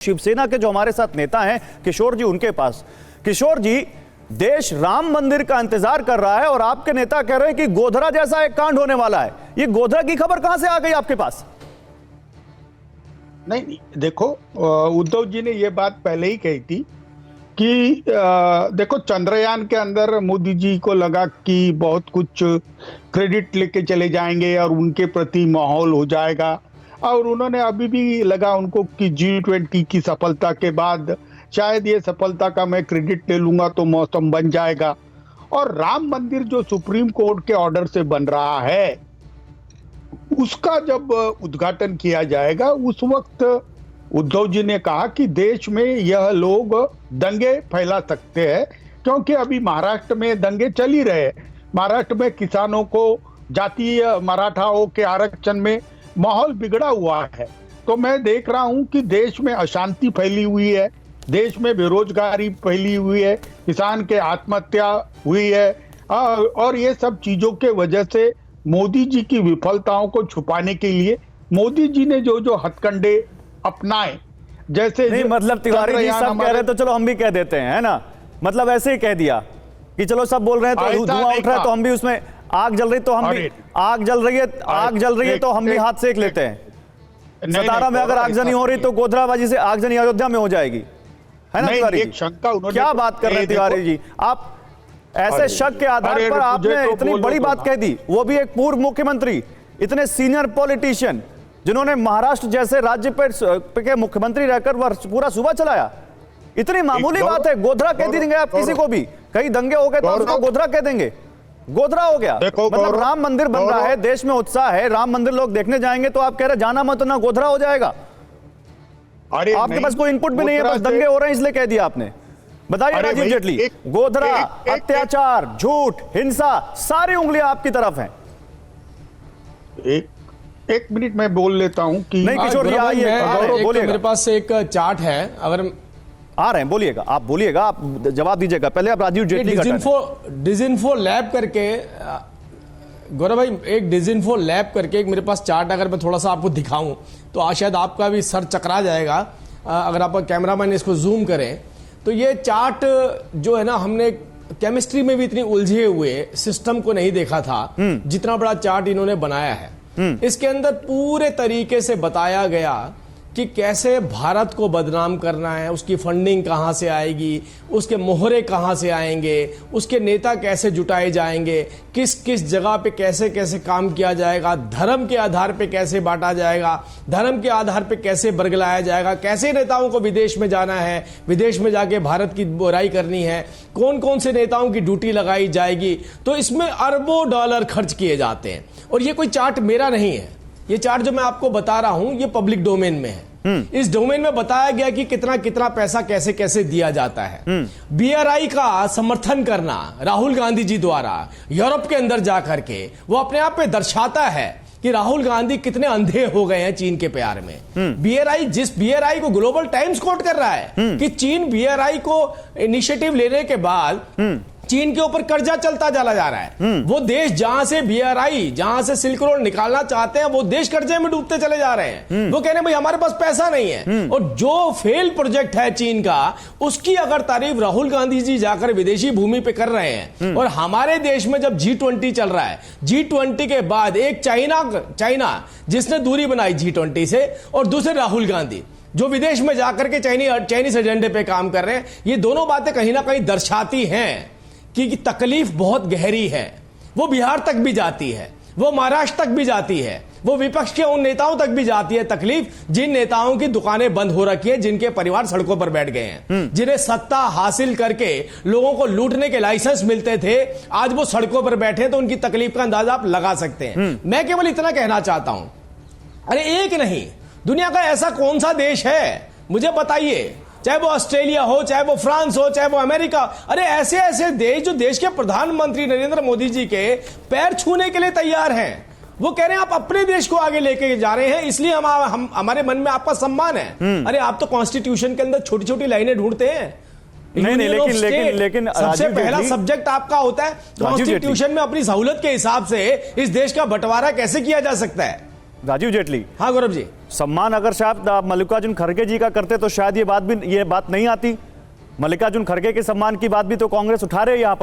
शिवसेना के जो हमारे साथ नेता हैं किशोर जी, उनके पास। किशोर जी, देश राम मंदिर का इंतजार कर रहा है और आपके नेता कह रहे हैं कि गोधरा जैसा एक कांड होने वाला है। ये गोधरा की खबर कहां से आ गई आपके पास? नहीं, देखो, उद्धव जी ने ये बात पहले ही कही थी कि देखो, चंद्रयान के अंदर मोदी जी को लगा कि बहुत कुछ क्रेडिट लेके चले जाएंगे और उनके प्रति माहौल हो जाएगा, और उन्होंने अभी भी लगा उनको कि G20 की सफलता के बाद शायद ये सफलता का मैं क्रेडिट ले लूंगा तो मौसम बन जाएगा। और राम मंदिर जो सुप्रीम कोर्ट के ऑर्डर से बन रहा है, उसका जब उद्घाटन किया जाएगा उस वक्त उद्धव जी ने कहा कि देश में यह लोग दंगे फैला सकते हैं, क्योंकि अभी महाराष्ट्र में दंगे चल ही रहे। महाराष्ट्र में किसानों को, जातीय मराठाओं के आरक्षण में माहौल बिगड़ा हुआ है। तो मैं देख रहा हूं कि देश में अशांति फैली हुई है, देश में बेरोजगारी फैली हुई है, किसान के आत्महत्या हुई है, और ये सब चीजों के वजह से मोदी जी की विफलताओं को छुपाने के लिए मोदी जी ने जो जो हथकंडे अपनाए, जैसे नहीं, मतलब तिवारी जी सब कह रहे हैं तो चलो हम भी कह देते हैं, है ना? मतलब ऐसे ही कह दिया कि चलो सब बोल रहे हैं तो धुआं उठ रहा है तो हम भी, उसमें आग जल रही तो हम भी, आग जल रही है तो हम भी हाथ सेक लेते हैं। सतारा में अगर आगजनी हो रही तो गोधराबाजी से आगजनी अयोध्या में हो जाएगी, है ना तिवारी जी? क्या बात कर रहे हैं तिवारी जी आप? ऐसे शक के आधार पर आपने इतनी बड़ी बात कह दी, वो भी एक पूर्व मुख्यमंत्री, इतने सीनियर पॉलिटिशियन जिन्होंने महाराष्ट्र जैसे राज्य के मुख्यमंत्री रहकर वह पूरा सूबा चलाया। इतनी मामूली बात है, गोधरा कह देंगे आप किसी को भी? कहीं दंगे हो गए तो उसको गोधरा कह देंगे, गोधरा हो गया। मतलब राम मंदिर बन रहा है, देश में उत्साह है, राम मंदिर लोग देखने जाएंगे, तो आप कह रहे जाना मत ना, गोधरा हो जाएगा। आपके पास कोई इनपुट भी नहीं है, बस दंगे हो रहे हैं इसलिए कह दिया आपने। बताइए राजीव जेटली, गोधरा, अत्याचार, झूठ, हिंसा, सारी उंगलियां आपकी तरफ हैं। एक मिनट में बोल लेता हूं कि नहीं किशोर जी बोलिए, मेरे पास एक चार्ट है, अगर आ रहे हैं बोलिएगा, आप बोलिएगा, आप जवाब दीजिएगा। पहले आप राजीव जेटली का डिजिन्फो लैब करके, गौरव भाई, एक डिजिन्फो लैब करके एक मेरे पास चार्ट, अगर मैं थोड़ा सा आपको दिखाऊं तो शायद आपका भी सर चकरा जाएगा अगर आप कैमरामैन इसको जूम करें तो। ये चार्ट जो है ना, हमने केमिस्ट्री में भी इतनी उलझे हुए सिस्टम को नहीं देखा था जितना बड़ा चार्ट इन्होंने बनाया है। इसके अंदर पूरे तरीके से बताया गया कि कैसे भारत को बदनाम करना है, उसकी फंडिंग कहां से आएगी, उसके मोहरे कहां से आएंगे, उसके नेता कैसे जुटाए जाएंगे, किस किस जगह पे कैसे कैसे काम किया जाएगा, धर्म के आधार पे कैसे बांटा जाएगा, धर्म के आधार पे कैसे बरगलाया जाएगा, कैसे नेताओं को विदेश में जाना है, विदेश में जाके भारत की बुराई करनी है, कौन कौन से नेताओं की ड्यूटी लगाई जाएगी। तो इसमें अरबों डॉलर खर्च किए जाते हैं। और ये कोई चार्ट मेरा नहीं है, ये चार्ट जो मैं आपको बता रहा हूं ये पब्लिक डोमेन में है। इस डोमेन में बताया गया कि कितना कितना पैसा कैसे कैसे दिया जाता है। BRI का समर्थन करना राहुल गांधी जी द्वारा यूरोप के अंदर जाकर के, वो अपने आप में दर्शाता है कि राहुल गांधी कितने अंधे हो गए हैं चीन के प्यार में। जिस BRI को ग्लोबल टाइम्स कोट कर रहा है कि चीन BRI को इनिशिएटिव लेने के बाद चीन के ऊपर कर्जा चलता चला जा रहा है। वो देश जहां से BRI, जहां से सिल्क रोड निकालना चाहते हैं, वो देश कर्जे में डूबते चले जा रहे हैं। वो कह रहे हैं भाई हमारे पास पैसा नहीं है। और जो फेल प्रोजेक्ट है चीन का, उसकी अगर तारीफ राहुल गांधी जी जाकर विदेशी भूमि पे कर रहे हैं, और हमारे देश में जब G20 चल रहा है, G20 के बाद एक चाइना जिसने दूरी बनाई G20 से, और दूसरे राहुल गांधी जो विदेश में जाकर के चाइनीज एजेंडे पे काम कर रहे हैं। ये दोनों बातें कहीं ना कहीं दर्शाती हैं कि तकलीफ बहुत गहरी है। वो बिहार तक भी जाती है, वो महाराष्ट्र तक भी जाती है, वो विपक्ष के उन नेताओं तक भी जाती है तकलीफ जिन नेताओं की दुकानें बंद हो रखी है, जिनके परिवार सड़कों पर बैठ गए हैं, जिन्हें सत्ता हासिल करके लोगों को लूटने के लाइसेंस मिलते थे, आज वो सड़कों पर बैठे। तो उनकी तकलीफ का अंदाजा आप लगा सकते हैं। मैं केवल इतना कहना चाहता हूं, अरे एक नहीं, दुनिया का ऐसा कौन सा देश है, मुझे बताइए, चाहे वो ऑस्ट्रेलिया हो, चाहे वो फ्रांस हो, चाहे वो अमेरिका, अरे ऐसे ऐसे देश जो देश के प्रधानमंत्री नरेंद्र मोदी जी के पैर छूने के लिए तैयार हैं। वो कह रहे हैं आप अपने देश को आगे लेके जा रहे हैं, इसलिए हम हमारे मन में आपका सम्मान है। अरे आप तो कॉन्स्टिट्यूशन के अंदर छोटी छोटी लाइनें ढूंढते हैं। नहीं, लेकिन सबसे पहला सब्जेक्ट आपका होता है कॉन्स्टिट्यूशन में अपनी सहूलत के हिसाब से इस देश का बंटवारा कैसे किया जा सकता है। राजीव जेटली, हाँ गौरव जी, सम्मान अगर शायद आप मल्लिकार्जुन खड़गे जी का करते तो शायद ये बात नहीं आती। मल्लिकार्जुन खड़गे के सम्मान की बात भी तो कांग्रेस उठा रहे हैं यहाँ पर।